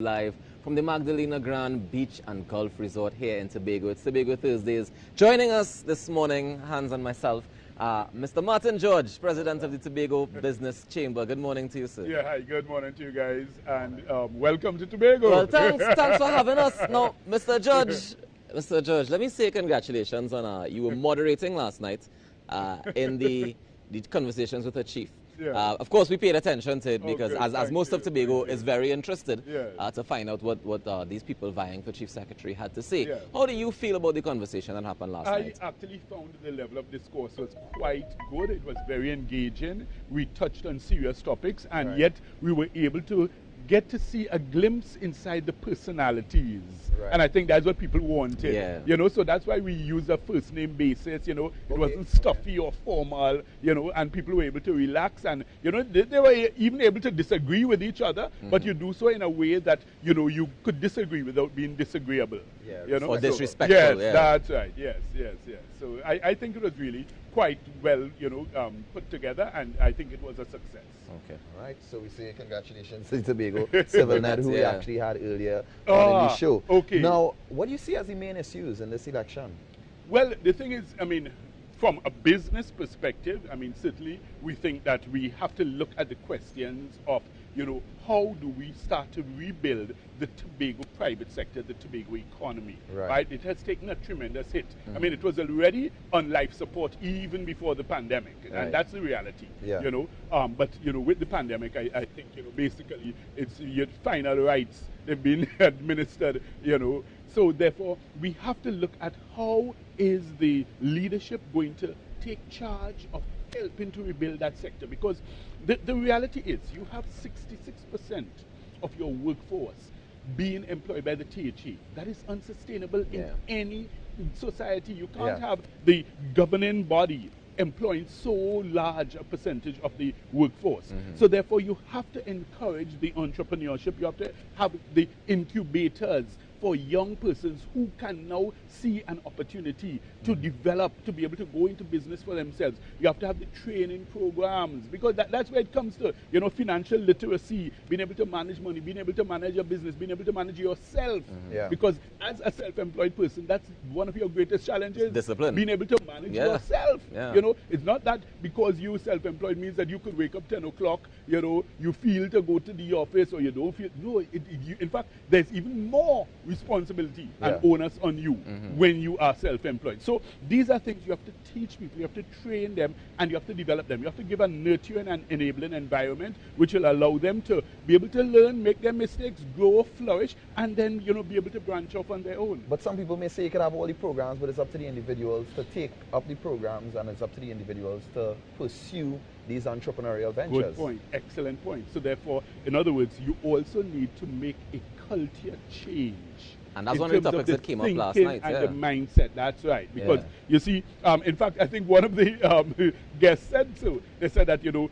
Live from the Magdalena Grand Beach and Golf Resort here in Tobago. It's Tobago Thursdays. Joining us this morning, Hans and myself, Mr. Martin George, President of the Tobago Business Chamber. Good morning to you, sir. Yeah, hi, good morning to you guys, and welcome to Tobago. Well, thanks for having us. Now, Mr. George, let me say congratulations on you were moderating last night in the conversations with the chief. Yeah. Of course, we paid attention to it because good. as most of Tobago is very interested Yeah. to find out what these people vying for Chief Secretary had to say. Yeah. How do you feel about the conversation that happened last I night? actually found the level of discourse was quite good. It was very engaging. We touched on serious topics, and yet we were able to get to see a glimpse inside the personalities. Right. And I think that's what people wanted. Yeah. You know, so that's why we use a first name basis, you know. It wasn't stuffy or formal, you know, and people were able to relax, and, you know, they were even able to disagree with each other, but you do so in a way that, you know, you could disagree without being disagreeable. Yeah, you know? or So- disrespectful. Yes, yeah. that's right. Yes. So I think it was really quite well, you know, put together, and I think it was a success. Okay. All right, so we say congratulations to Tobago Civil Net, who we Yeah. actually had earlier on in the show. Okay. Now, what do you see as the main issues in this election? Well, the thing is, I mean, from a business perspective, I mean, certainly we think that we have to look at the questions of, you know, how do we start to rebuild the Tobago private sector, the Tobago economy, Right. It has taken a tremendous hit. I mean, it was already on life support even before the pandemic, Right. and that's the reality, Yeah. you know. But, you know, with the pandemic, I think, you know, basically it's your final rights, they've been administered, you know. So therefore, we have to look at how is the leadership going to take charge of helping to rebuild that sector, because the reality is you have 66% of your workforce being employed by the THE. That is unsustainable in Yeah. any society. You can't Yeah. have the governing body employing so large a percentage of the workforce. So therefore you have to encourage the entrepreneurship. You have to have the incubators for young persons who can now see an opportunity to develop, to be able to go into business for themselves. You have to have the training programs, because that's where it comes to, you know, financial literacy, being able to manage money, being able to manage your business, being able to manage yourself. Yeah. Because as a self-employed person, that's one of your greatest challenges. Discipline. Being able to manage Yeah. yourself. Yeah. You know, it's not that because you're self-employed means that you could wake up 10 o'clock, you know, you feel to go to the office or you don't feel. No, in fact, there's even more responsibility and Yeah. onus on you when you are self-employed. So these are things you have to teach people, you have to train them, and you have to develop them. You have to give a nurturing and enabling environment which will allow them to be able to learn, make their mistakes, grow, flourish, and then, you know, be able to branch off on their own. But some people may say you could have all the programs, but it's up to the individuals to take up the programs, and it's up to the individuals to pursue these entrepreneurial ventures. Good point. Excellent point. So therefore, in other words, you also need to make a culture change. And that's in one of the terms topics that came up thinking last night. and Yeah. the mindset. That's right. Because Yeah. you see, in fact, I think one of the guests said so. They said that, you know,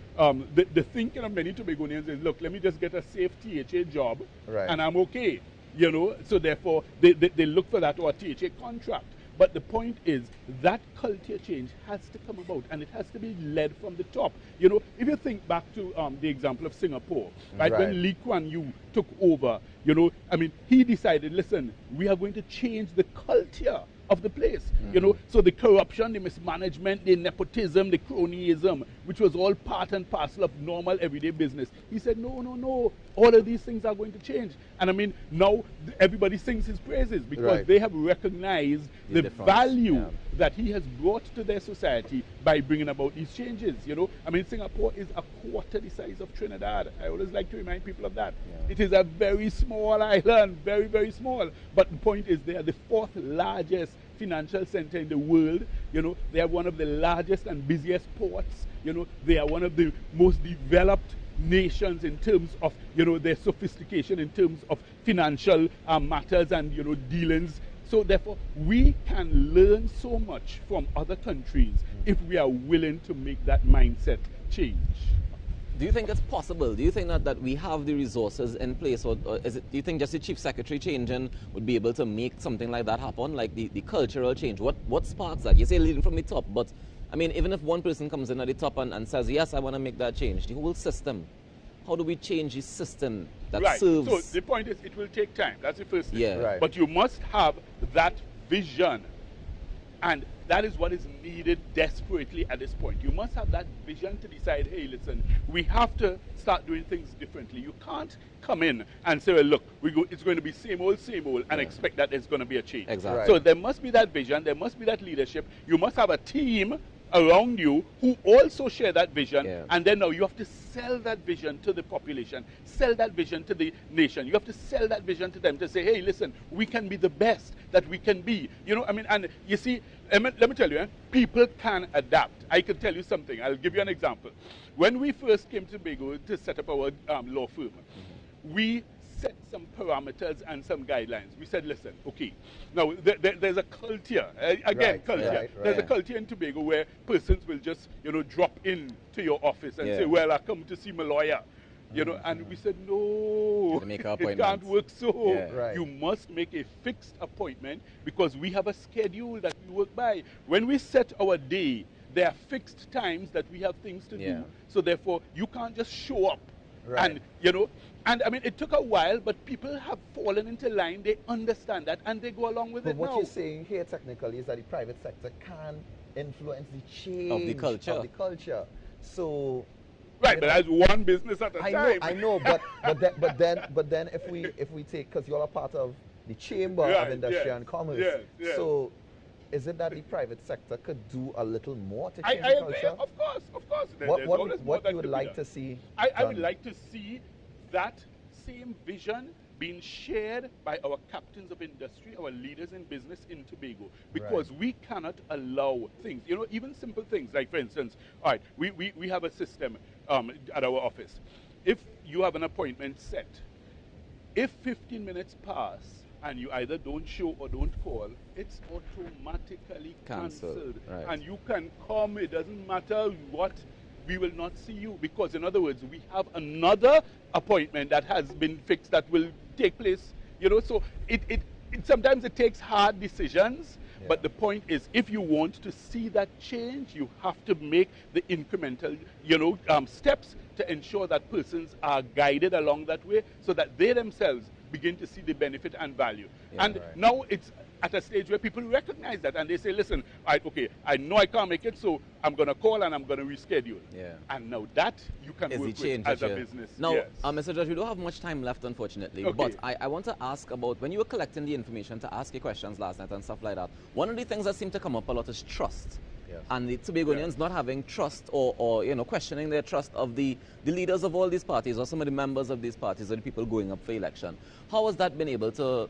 the thinking of many Tobagonians is, look, let me just get a safe THA job, Right. and I'm okay. You know, so therefore they look for that, or a THA contract. But the point is that culture change has to come about, and it has to be led from the top. You know, if you think back to the example of Singapore, right? Right. When Lee Kuan Yew took over, you know, I mean, he decided, listen, we are going to change the culture of the place. You know, so the corruption, the mismanagement, the nepotism, the cronyism, which was all part and parcel of normal everyday business. He said, no, all of these things are going to change. And I mean, now everybody sings his praises because Right. they have recognized The the difference, value yeah. that he has brought to their society by bringing about these changes. You know, I mean, Singapore is a quarter the size of Trinidad. I always like to remind people of that. Yeah. It is a very small island, very, very small. But the point is, they are the fourth largest financial center in the world. You know, they are one of the largest and busiest ports. You know, they are one of the most developed nations in terms of, you know, their sophistication in terms of financial matters and, you know, dealings. So therefore, we can learn so much from other countries if we are willing to make that mindset change. Do you think it's possible? Do you think that we have the resources in place, or do you think just the Chief Secretary changing would be able to make something like that happen, like the cultural change? What sparks that? You say leading from the top, but I mean, even if one person comes in at the top and says, yes, I want to make that change, the whole system how do we change the system that Right. serves? So the point is, it will take time. That's the first thing. Yeah. Right. But you must have that vision. And that is what is needed desperately at this point. You must have that vision to decide, hey, listen, we have to start doing things differently. You can't come in and say, well, look, it's going to be same old, and expect that there's going to be a change. Exactly. Right. So there must be that vision. There must be that leadership. You must have a team around you who also share that vision. Yeah. And then now you have to sell that vision to the population, sell that vision to the nation. You have to sell that vision to them to say, hey, listen, we can be the best that we can be. You know, I mean, and you see, let me tell you, people can adapt. I can tell you something. I'll give you an example. When we first came to Tobago to set up our law firm, we set some parameters and some guidelines. We said, listen, okay, now there's a culture, again, Right, culture. right, There's a right. culture in Tobago where persons will just, drop in to your office and Yeah. say, well, I come to see my lawyer. And we said, no, To make an it appointment. can't work so. Yeah. Right. You must make a fixed appointment because we have a schedule that we work by. When we set our day, there are fixed times that we have things to Yeah. do. So therefore, you can't just show up. Right. And I mean, it took a while, but people have fallen into line. They understand that, and they go along with But it what now. you're saying here technically is that the private sector can influence the change Of the culture. So, Right, you but know, that's one business at a time. I know, but then if we take, because you're a part of the Chamber of Right, Industry yes, and Commerce, yes. so is it that the private sector could do a little more to I change the agree, culture? of course. There's What always more what that you would could be like done. to see? I would done? like to see that same vision being shared by our captains of industry, our leaders in business in Tobago, because we cannot allow things, even simple things, like for instance, all right, we have a system at our office. If you have an appointment set, if 15 minutes pass and you either don't show or don't call, it's automatically cancelled. Right. And you can come, it doesn't matter what, we will not see you, because in other words, we have another appointment that has been fixed that will take place, so it sometimes it takes hard decisions, but the point is, if you want to see that change, you have to make the incremental, steps to ensure that persons are guided along that way so that they themselves begin to see the benefit and value. And now it's at a stage where people recognize that and they say, listen, okay, I know I can't make it, so I'm going to call and I'm going to reschedule. Yeah. And now that you can Is the work change with as that a you- business. Now, Yes. Mr. Judge, we don't have much time left, unfortunately. Okay. But I want to ask about, when you were collecting the information to ask you questions last night and stuff like that, one of the things that seemed to come up a lot is trust. Yes. And the Tobagonians not having trust or questioning their trust of the leaders of all these parties or some of the members of these parties or the people going up for election. How has that been able to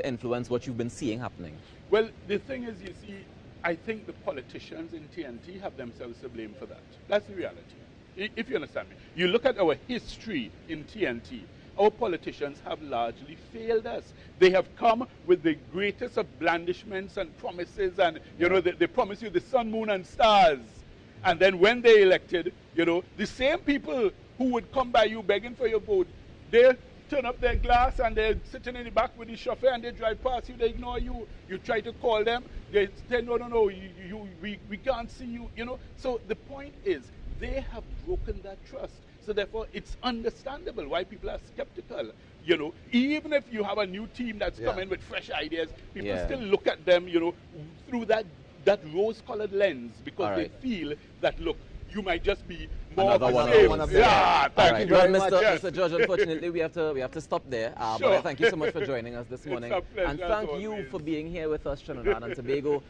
influence what you've been seeing happening? Well, the thing is, you see, I think the politicians in TNT have themselves to blame for that. That's the reality. If you understand me. You look at our history in TNT, our politicians have largely failed us. They have come with the greatest of blandishments and promises, and, they promise you the sun, moon, and stars. And then when they elected, the same people who would come by you begging for your vote, they turn up their glass and they're sitting in the back with the chauffeur and they drive past you, they ignore you. You try to call them, they say, no, we can't see you, So the point is, they have broken that trust. So therefore, it's understandable why people are skeptical. Even if you have a new team that's coming with fresh ideas, people still look at them, through that rose-colored lens, because they feel that, look, you might just be more Another of one the of same. one of Yeah, them. thank All you right. very Well, much. Mr. Judge, unfortunately, we have to stop there. But Sure. I thank you so much for joining us this morning. a pleasure, And as thank you always. for being here with us, Trinidad and Tobago.